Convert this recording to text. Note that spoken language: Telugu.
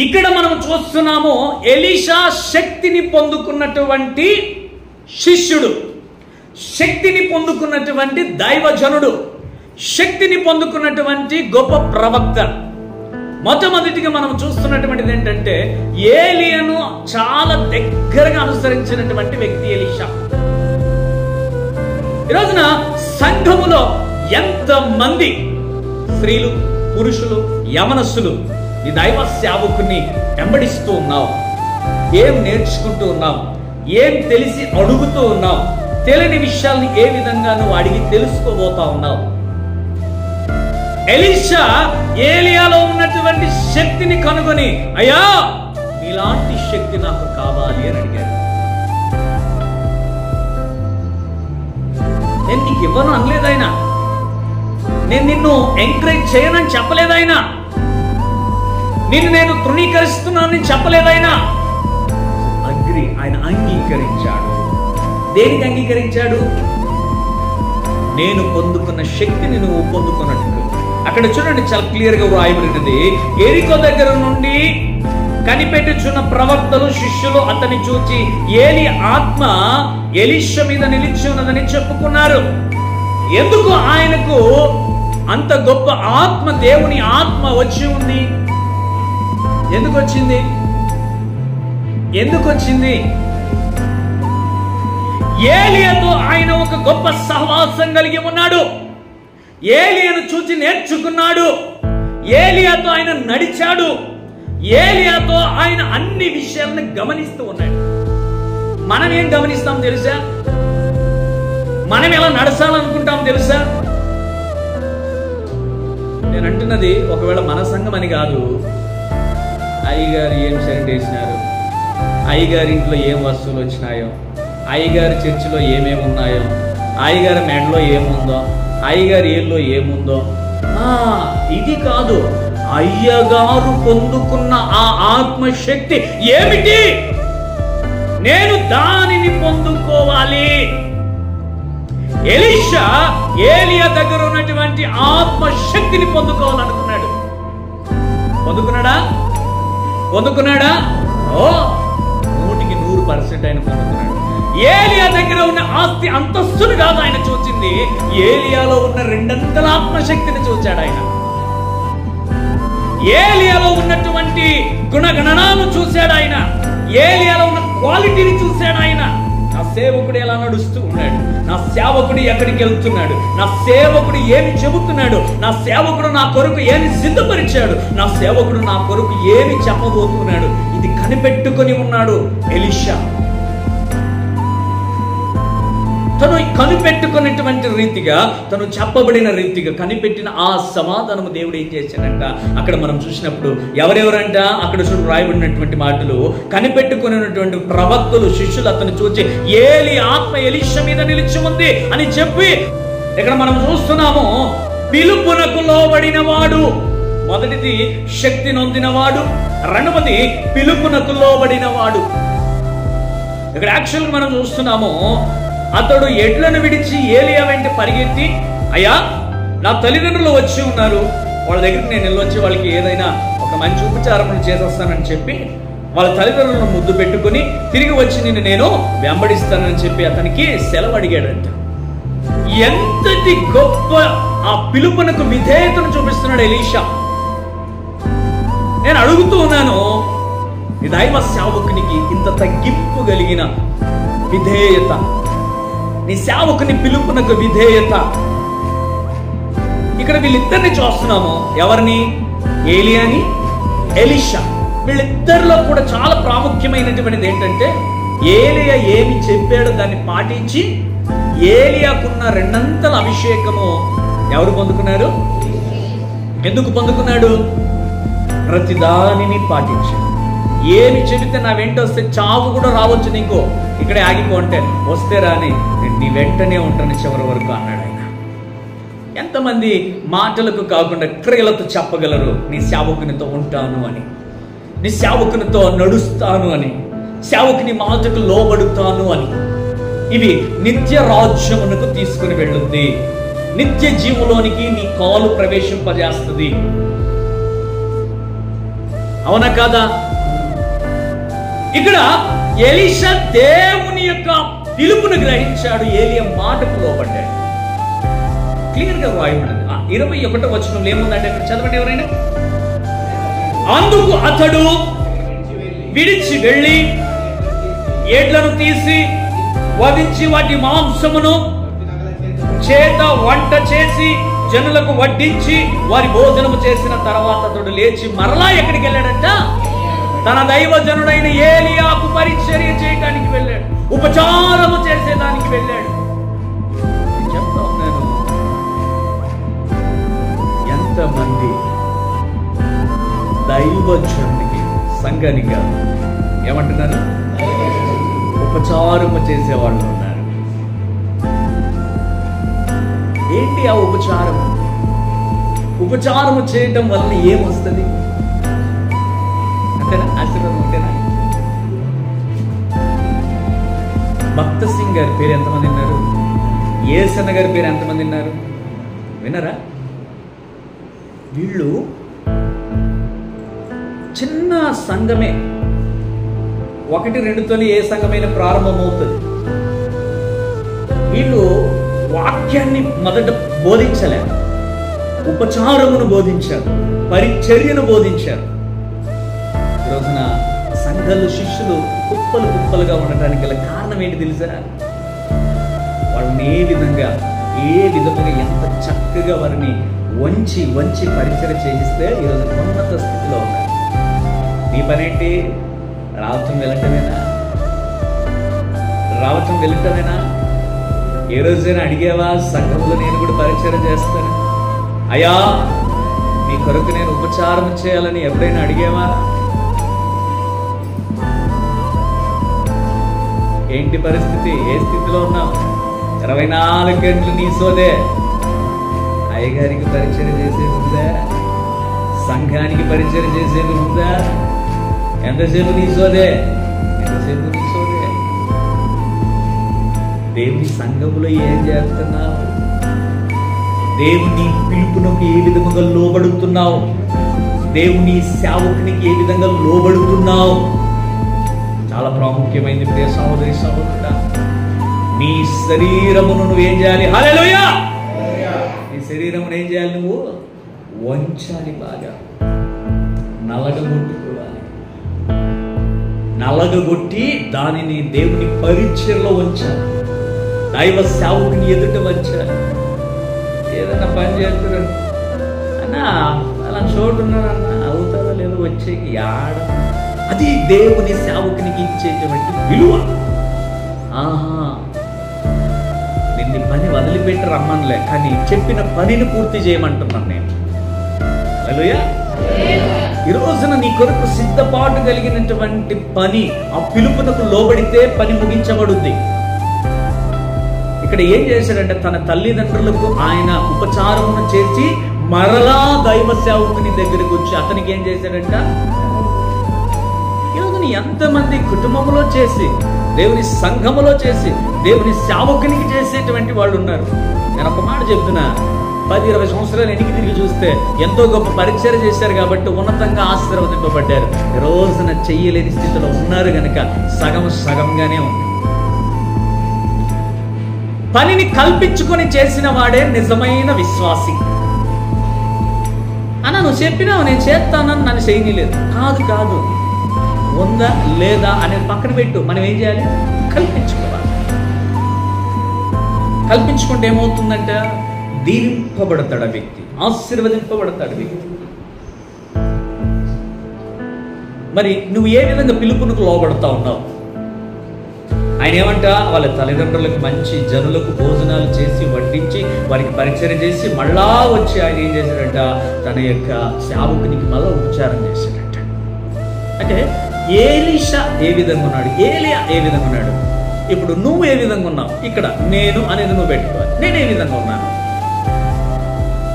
ఇక్కడ మనం చూస్తున్నాము ఎలీషా శక్తిని పొందుకున్నటువంటి శిష్యుడు, శక్తిని పొందుకున్నటువంటి దైవజనుడు, శక్తిని పొందుకున్నటువంటి గొప్ప ప్రవక్త. మొట్టమొదటిగా మనం చూస్తున్నటువంటిది ఏంటంటే ఏలియాను చాలా దగ్గరగా అనుసరించినటువంటి వ్యక్తి ఎలీషా. ఈరోజున సంఘములో ఎంతమంది స్త్రీలు, పురుషులు, యవనస్సులు ఈ దైవ సేవకుని వెంబడిస్తూ ఉన్నావు? ఏం నేర్చుకుంటూ ఉన్నావు? ఏం తెలిసి అడుగుతూ ఉన్నావు? తెలియని విషయాల్ని ఏ విధంగా నువ్వు అడిగి తెలుసుకోబోతా ఉన్నావు? ఎలీషా ఏలియాలో ఉన్నటువంటి శక్తిని కనుగొని, అయ్యా ఇలాంటి శక్తి నాకు కావాలి అని అడిగాడు. నేను నీకు ఇవ్వను అనలేదాయన, నేను నిన్ను ఎంకరేజ్ చేయనని చెప్పలేదాయన, నేను తృణీకరిస్తున్నానని చెప్పలేదాయన. ఆయన అంగీకరించాడు. దేనికి అంగీకరించాడు? నేను పొందుకున్న శక్తిని నువ్వు పొందుకున్నట్టు. అక్కడ చూడండి, చాలా క్లియర్ గా వ్రాయబడినది. ఎరికో దగ్గర నుండి కనిపెట్టుచున్న ప్రవక్తలు, శిష్యులు అతన్ని చూచి ఏలి ఆత్మ ఎలీషా మీద నిలిచి ఉన్నదని చెప్పుకున్నారు. ఎందుకు ఆయనకు అంత గొప్ప ఆత్మ, దేవుని ఆత్మ వచ్చి ఉంది? ఎందుకు వచ్చింది? ఎందుకు వచ్చింది? ఏలియాతో ఆయన ఒక గొప్ప సహవాసం కలిగి ఉన్నాడు. ఏలియాను చూసి నేర్చుకున్నాడు. ఏలియాతో ఆయన నడిచాడు. ఏలియాతో ఆయన అన్ని విషయాలను గమనిస్తూ ఉన్నాడు. మనం ఏం గమనిస్తాం తెలుసా? మనం ఎలా నడచాలనుకుంటాం తెలుసా? నేను అంటున్నది ఒకవేళ మన సంఘం అని కాదు. అయ్యగారు ఏం షర్ట్ వేసినారు, అయ్యగారి ఇంట్లో ఏం వస్తువులు వచ్చినాయో, అయ్యగారి చర్చిలో ఏమేమి ఉన్నాయో, అయ్యగారి మెడలో ఏముందో, అయ్యగారి ఏళ్ళలో ఏముందో, ఇది కాదు. అయ్యగారు పొందుకున్న ఆ ఆత్మశక్తి ఏమిటి? నేను దానిని పొందుకోవాలి. ఎలీషా ఏలియా దగ్గర ఉన్నటువంటి ఆత్మశక్తిని పొందుకోవాలనుకున్నాడు. పొందుకున్నాడా? పొందుకున్నాడా? 100% ఆయన పొందుకున్నాడు. ఏలియా దగ్గర ఉన్న ఆస్తి అంతస్తును కాదు ఆయన చూచింది, ఏలియాలో ఉన్న 2 ఆత్మశక్తిని చూచాడు ఆయన. ఏలియాలో ఉన్నటువంటి గుణగణనాలను చూశాడు ఆయన. ఏలియాలో ఉన్న క్వాలిటీని చూశాడు ఆయన. నా సేవకుడు ఎలా నడుస్తూ ఉన్నాడు, నా సేవకుడు ఎక్కడికి వెళ్తున్నాడు, నా సేవకుడు ఏమి చెబుతున్నాడు, నా సేవకుడు నా కొరకు ఏమి సిద్ధపరిచాడు, నా సేవకుడు నా కొరకు ఏమి చెప్పబోతున్నాడు, ఇది కనిపెట్టుకొని ఉన్నాడు ఎలీషా. తను కనిపెట్టుకున్నటువంటి రీతిగా, తను చెప్పబడిన రీతిగా కనిపెట్టిన ఆ సమాధానము దేవుడు ఏం చేశాడంట అక్కడ మనం చూసినప్పుడు. ఎవరెవరంట అక్కడ చూడు రాయబడినటువంటి మాటలు. కనిపెట్టుకున్నటువంటి ప్రవక్తలు, శిష్యులు అతను చూచి ఏలి ఆత్మ ఎలీషా మీద నిలిచి ఉంది అని చెప్పి ఇక్కడ మనం చూస్తున్నాము. పిలుపునకు లోబడిన వాడు, మొదటిది శక్తి నొందినవాడు, రెండవది పిలుపునకు లోబడిన వాడు. ఇక్కడ యాక్చువల్గా మనం చూస్తున్నాము, అతడు ఎడ్లను విడిచి ఏలియా వెంట పరిగెత్తి, అయ్యా నా తల్లిదండ్రులు వచ్చి ఉన్నారు, వాళ్ళ దగ్గరికి నేను వెళ్ళొచ్చి వాళ్ళకి ఏదైనా ఒక మంచి ఉపచారములు చేసేస్తానని చెప్పి వాళ్ళ తల్లిదండ్రులను ముద్దు పెట్టుకుని తిరిగి వచ్చి నేను వెంబడిస్తానని చెప్పి అతనికి సెలవు అడిగాడంట. ఎంతటి గొప్ప ఆ పిలుపునకు విధేయతను చూపిస్తున్నాడు ఎలీషా. నేను అడుగుతూ ఉన్నాను, ఈ దైవ సేవకునికి ఇంత తగ్గింపు కలిగిన విధేయత, నీ సేవకుని పిలుపునకు విధేయత. ఇక్కడ వీళ్ళిద్దరిని చూస్తున్నాము. ఎవరిని? ఏలియాని, ఎలీషా. వీళ్ళిద్దరిలో కూడా చాలా ప్రాముఖ్యమైనటువంటిది ఏంటంటే, ఏలియా ఏమి చెప్పాడో దాన్ని పాటించి ఏలియాకున్న 2 అభిషేకము ఎవరు పొందుకున్నారు? ఎందుకు పొందుకున్నాడు? ప్రతిదానిని పాటించాడు. ఏమి చెబితే నా వెంట వస్తే చావు కూడా రావచ్చు నీకు, ఇక్కడే ఆగిపో అంటే వస్తే రాని నేను నీ వెంటనే ఉంటాను చివరి వరకు అన్నాడు ఆయన. ఎంతమంది మాటలకు కాకుండా క్రియలతో చెప్పగలరు నీ సేవకునితో ఉంటాను అని, నీ సేవకునితో నడుస్తాను అని, సేవకుని మాటకు లోబడుతాను అని. ఇవి నిత్య రాజ్యమునకు తీసుకుని వెళ్ళుద్ది, నిత్య జీవులోనికి నీ కాలు ప్రవేశింపజేస్తుంది. అవునా కాదా? ఇక్కడ ఎలీషా దేవుని యొక్క పిలుపును గ్రహించాడు, ఏలియా మాటకు లోబడ్డాడు. క్లియర్ గా రాయబడింది. 21వ వచనంలో ఏముందంటే అక్కడ చదవండి ఎవరైనా. అందుకు అతడు విడిచి వెళ్ళి ఎడ్లను తీసి వధించి వాటి మాంసమును చేత వంట చేసి జనులకు వడ్డించి వారి భోజనము చేసిన తర్వాత అతడు లేచి మరలా ఎక్కడికి వెళ్ళాడంట? తన దైవజనుడైన ఏలియాకు పరిచర్య చేయడానికి వెళ్ళాడు, ఉపచారము చేసేదానికి వెళ్ళాడు. చెప్తా ఉన్నాను, ఎంతమంది దైవజనుడికి సంఘానికి ఏమంటున్నారు? ఉపచారము చేసేవాళ్ళు ఉన్నారు. ఏంటి ఆ ఉపచారం? ఉపచారము చేయటం వల్ల ఏమొస్తుంది? అంతేనా? ఆశీర్వాదం ఉంటేనా? భక్త సింగ్ గారి పేరు ఎంతమంది విన్నారు? ఏసన్న గారి పేరు ఎంతమంది విన్నారు? విన్నారా? వీళ్ళు చిన్న సంఘమే, 1-2 ఏ సంఘమైన ప్రారంభమవుతుంది. వీళ్ళు వాక్యాన్ని మొదట బోధించలేరు, ఉపచారమును బోధించారు, పరిచర్యను బోధించారు. ఈ రోజున సంఘాలు శిష్యులు కుప్పలు కుప్పలుగా ఉండటానికి గల కారణం ఏంటి తెలుసా? వాళ్ళని ఏ విధంగా ఎంత చక్కగా వారిని వంచి వంచి పరిచర్య చేయిస్తే ఈరోజు ఉన్నత స్థితిలో ఉన్నారు. నీ పనేంటి? రావటం వెళ్ళటమేనా? ఏ రోజైనా అడిగేవా సంఘంలో నేను కూడా పరిచయం చేస్తాను, అయ్యా మీ కొరకు నేను ఉపచారం చేయాలని ఎప్పుడైనా అడిగేవా? ఏంటి పరిస్థితి? ఏ స్థితిలో ఉన్నావు? 24 గంటలు నీ సోదే. అయ్యగారికి పరిచయం చేసేది ఉందా? సంఘానికి పరిచయం చేసేది ఉందా? ఎంతసేపు నీ సోదే? దేవుని సంఘములో ఏం చేస్తున్నావు? దేవుని పిలుపునకు ఏ విధంగా లోబడుతున్నావు? దేవుని సేవకునికి ఏ విధంగా లోబడుతున్నావు? చాలా ప్రాముఖ్యమైనది ప్రియ సహోదరి సహోదరుడా. నీ శరీరమును నువ్వేం చేయాలి? హల్లెలూయా! నీ శరీరమును ఏం చేయాలి? నువ్వు వంచాలి, బాగా నలగగొట్టి దానిని దేవుని పరిచర్లో ఉంచాలి, దైవ సేవకుని ఎదుట వచ్చాలి. ఏదన్నా పని చేస్తున్నాడు అన్నా, అలా చోటున్నాడన్న అవుతారో లేదో వచ్చేకి ఆడ, అది దేవుని సేవకునికి ఇచ్చేటువంటి విలువ. నిన్ను పని వదిలిపెట్టి రమ్మనిలే, కానీ చెప్పిన పనిని పూర్తి చేయమంటున్నాను నేను. హల్లెలూయా! ఈ రోజున నీ కొరకు సిద్ధపాటు కలిగినటువంటి పని, ఆ పిలుపునకు లోబడితే పని ముగించబడుద్ది. ఇక్కడ ఏం చేశాడంటే తన తల్లిదండ్రులకు ఆయన ఉపచారమును చేసి మరలా దైవ సేవకుని దగ్గరికి వచ్చి అతనికి ఏం చేశాడంట? ఈరోజు ఎంతమంది కుటుంబంలో చేసి, దేవుని సంఘములో చేసి, దేవుని సేవకునికి చేసేటువంటి వాళ్ళు ఉన్నారు. నేను ఒక మాట చెప్తున్నా, 10-20 సంవత్సరాలు వెనక్కి తిరిగి చూస్తే ఎంతో గొప్ప పరిచయం చేశారు కాబట్టి ఉన్నతంగా ఆశీర్వదింపబడ్డారు. ఈ రోజున చెయ్యలేని స్థితిలో ఉన్నారు గనక సగంగానే ఉంది. పనిని కల్పించుకొని చేసిన వాడే నిజమైన విశ్వాసి. అన్న నువ్వు చెప్పినావు నేను చేస్తానని నన్ను చేయలేదు. కాదు, ఉందా లేదా అనేది పక్కన పెట్టు. మనం ఏం చేయాలి? కల్పించుకోవాలి. కల్పించుకుంటే ఏమవుతుందంటే దీవింపబడతాడు ఆ వ్యక్తి, ఆశీర్వదింపబడతాడు వ్యక్తి. మరి నువ్వు ఏ విధంగా పిలుపునకు లోబడతా ఉన్నావు? ఆయన ఏమంట? వాళ్ళ తల్లిదండ్రులకు మంచి జనులకు భోజనాలు చేసి వడ్డించి వారికి పరిచయం చేసి మళ్ళా వచ్చి ఆయన ఏం చేశాడంట? తన యొక్క సేవకునికి మళ్ళా ఉపచారం చేశాడంట. అంటే ఏలీషా ఏ విధంగా ఉన్నాడు, ఏలియా ఏ విధంగా ఉన్నాడు, ఇప్పుడు నువ్వు ఏ విధంగా ఉన్నావు? ఇక్కడ నేను అనేది నువ్వు పెట్టుకోవాలి. నేను ఏ విధంగా ఉన్నాను?